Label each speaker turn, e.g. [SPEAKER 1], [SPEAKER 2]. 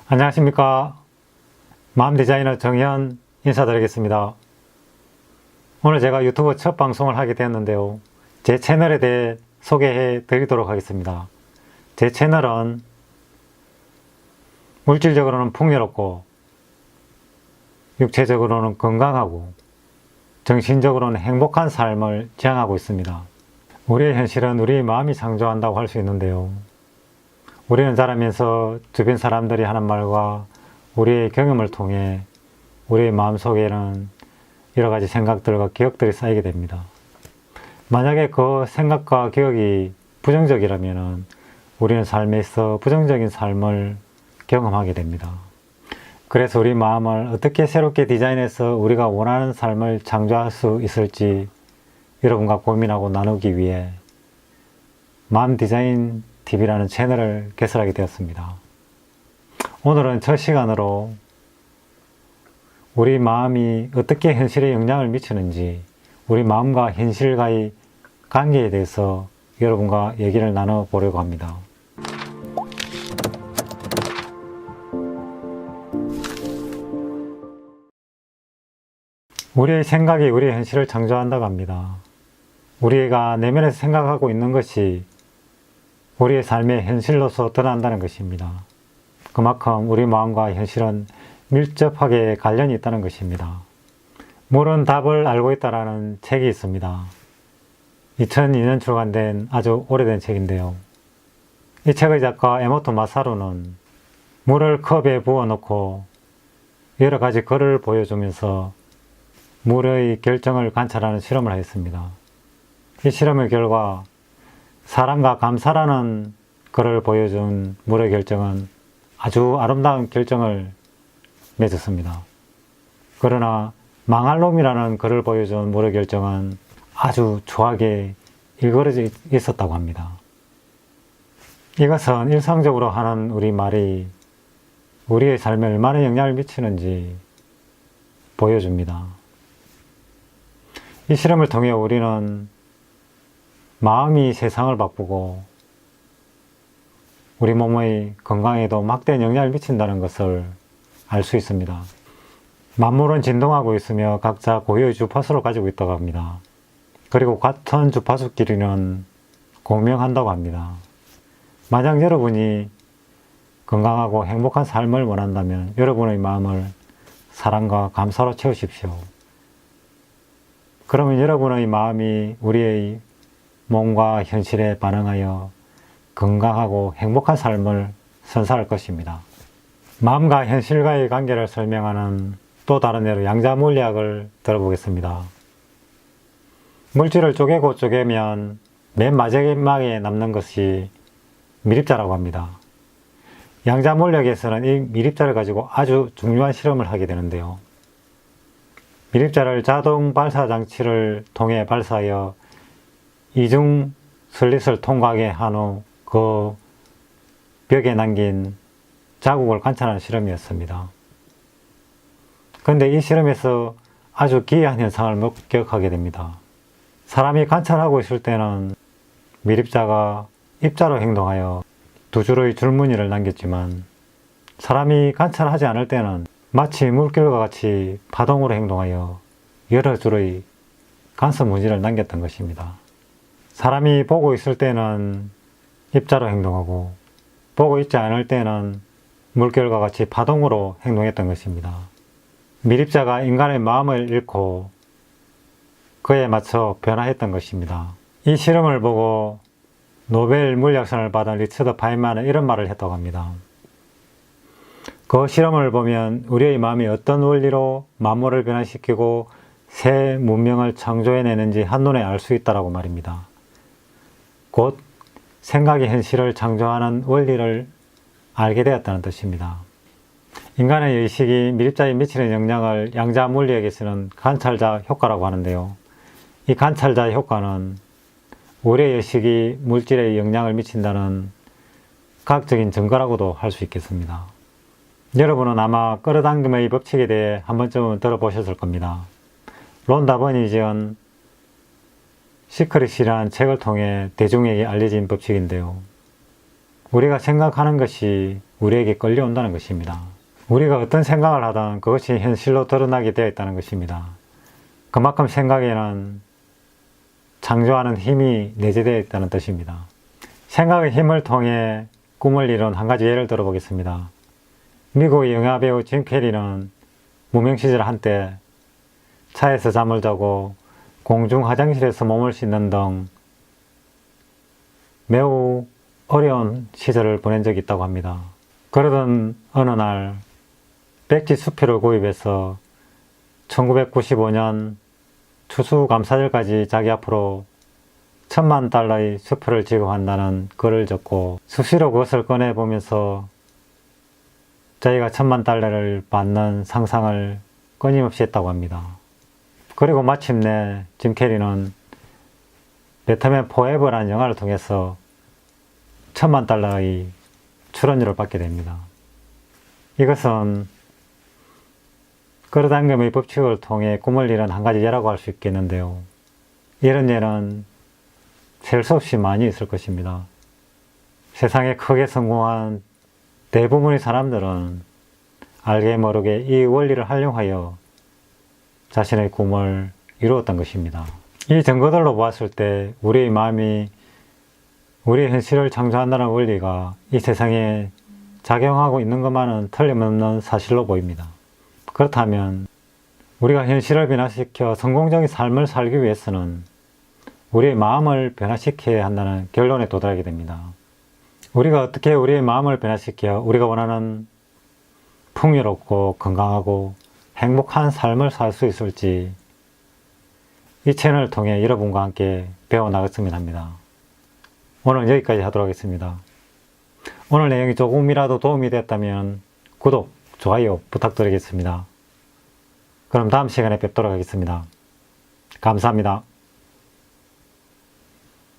[SPEAKER 1] 안녕하십니까. 마음디자이너 정현 인사드리겠습니다. 오늘 제가 유튜브 첫 방송을 하게 되었는데요. 제 채널에 대해 소개해 드리도록 하겠습니다. 제 채널은 물질적으로는 풍요롭고 육체적으로는 건강하고 정신적으로는 행복한 삶을 지향하고 있습니다. 우리의 현실은 우리 마음이 창조한다고 할 수 있는데요. 우리는 자라면서 주변 사람들이 하는 말과 우리의 경험을 통해 우리의 마음속에는 여러 가지 생각들과 기억들이 쌓이게 됩니다. 만약에 그 생각과 기억이 부정적이라면 우리는 삶에서 부정적인 삶을 경험하게 됩니다. 그래서 우리 마음을 어떻게 새롭게 디자인해서 우리가 원하는 삶을 창조할 수 있을지 여러분과 고민하고 나누기 위해 마음 디자인 TV라는 채널을 개설하게 되었습니다. 오늘은 첫 시간으로 우리 마음이 어떻게 현실에 영향을 미치는지, 우리 마음과 현실과의 관계에 대해서 여러분과 얘기를 나눠보려고 합니다. 우리의 생각이 우리의 현실을 창조한다고 합니다. 우리가 내면에서 생각하고 있는 것이 우리의 삶의 현실로서 드러난다는 것입니다. 그만큼 우리 마음과 현실은 밀접하게 관련이 있다는 것입니다. 물은 답을 알고 있다라는 책이 있습니다. 2002년 출간된 아주 오래된 책인데요. 이 책의 작가 에모토 마사루는 물을 컵에 부어놓고 여러 가지 글을 보여주면서 물의 결정을 관찰하는 실험을 하였습니다. 이 실험의 결과 사랑과 감사라는 글을 보여준 물의 결정은 아주 아름다운 결정을 맺었습니다. 그러나 망할 놈이라는 글을 보여준 물의 결정은 아주 조하게 일그러져 있었다고 합니다. 이것은 일상적으로 하는 우리 말이 우리의 삶에 얼마나 영향을 미치는지 보여줍니다. 이 실험을 통해 우리는 마음이 세상을 바꾸고 우리 몸의 건강에도 막대한 영향을 미친다는 것을 알 수 있습니다. 만물은 진동하고 있으며 각자 고유의 주파수를 가지고 있다고 합니다. 그리고 같은 주파수끼리는 공명한다고 합니다. 만약 여러분이 건강하고 행복한 삶을 원한다면 여러분의 마음을 사랑과 감사로 채우십시오. 그러면 여러분의 마음이 우리의 몸과 현실에 반응하여 건강하고 행복한 삶을 선사할 것입니다. 마음과 현실과의 관계를 설명하는 또 다른 예로 양자물리학을 들어보겠습니다. 물질을 쪼개고 쪼개면 맨 마지막에 남는 것이 미립자라고 합니다. 양자물리학에서는 이 미립자를 가지고 아주 중요한 실험을 하게 되는데요. 미립자를 자동 발사 장치를 통해 발사하여 이중 슬릿을 통과하게 한 후 그 벽에 남긴 자국을 관찰하는 실험이었습니다. 그런데 이 실험에서 아주 기이한 현상을 목격하게 됩니다. 사람이 관찰하고 있을 때는 미립자가 입자로 행동하여 두 줄의 줄무늬를 남겼지만 사람이 관찰하지 않을 때는 마치 물결과 같이 파동으로 행동하여 여러 줄의 간섭 무늬를 남겼던 것입니다. 사람이 보고 있을 때는 입자로 행동하고 보고 있지 않을 때는 물결과 같이 파동으로 행동했던 것입니다. 미립자가 인간의 마음을 읽고 그에 맞춰 변화했던 것입니다. 이 실험을 보고 노벨 물리학상을 받은 리처드 파인만은 이런 말을 했다고 합니다. 그 실험을 보면 우리의 마음이 어떤 원리로 만물을 변화시키고 새 문명을 창조해내는지 한눈에 알 수 있다고 말입니다. 곧 생각이 현실을 창조하는 원리를 알게 되었다는 뜻입니다. 인간의 의식이 미립자에 미치는 영향을 양자물리학에서는 관찰자 효과라고 하는데요. 이 관찰자 효과는 우리의 의식이 물질에 영향을 미친다는 과학적인 증거라고도 할 수 있겠습니다. 여러분은 아마 끌어당김의 법칙에 대해 한 번쯤은 들어보셨을 겁니다. 론다 버니 지은 시크릿이라는 책을 통해 대중에게 알려진 법칙인데요. 우리가 생각하는 것이 우리에게 끌려온다는 것입니다. 우리가 어떤 생각을 하든 그것이 현실로 드러나게 되어 있다는 것입니다. 그만큼 생각에는 창조하는 힘이 내재되어 있다는 뜻입니다. 생각의 힘을 통해 꿈을 이룬 한 가지 예를 들어보겠습니다. 미국 영화배우 짐 캐리는 무명 시절 한때 차에서 잠을 자고 공중 화장실에서 몸을 씻는 등 매우 어려운 시절을 보낸 적이 있다고 합니다. 그러던 어느 날 백지 수표를 구입해서 1995년 추수감사절까지 자기 앞으로 $10,000의 수표를 지급한다는 글을 적고 수시로 그것을 꺼내보면서 자기가 $10,000를 받는 상상을 끊임없이 했다고 합니다. 그리고 마침내 짐 캐리는 배트맨 포에버라는 영화를 통해서 $10,000의 출연료를 받게 됩니다. 이것은 끌어당김의 법칙을 통해 꿈을 이룬 한 가지 예라고 할 수 있겠는데요. 이런 예는 셀 수 없이 많이 있을 것입니다. 세상에 크게 성공한 대부분의 사람들은 알게 모르게 이 원리를 활용하여 자신의 꿈을 이루었던 것입니다. 이 증거들로 보았을 때 우리의 마음이 우리의 현실을 창조한다는 원리가 이 세상에 작용하고 있는 것만은 틀림없는 사실로 보입니다. 그렇다면 우리가 현실을 변화시켜 성공적인 삶을 살기 위해서는 우리의 마음을 변화시켜야 한다는 결론에 도달하게 됩니다. 우리가 어떻게 우리의 마음을 변화시켜 우리가 원하는 풍요롭고 건강하고 행복한 삶을 살 수 있을지 이 채널을 통해 여러분과 함께 배워나갔으면 합니다. 오늘 여기까지 하도록 하겠습니다. 오늘 내용이 조금이라도 도움이 됐다면 구독, 좋아요 부탁드리겠습니다. 그럼 다음 시간에 뵙도록 하겠습니다. 감사합니다.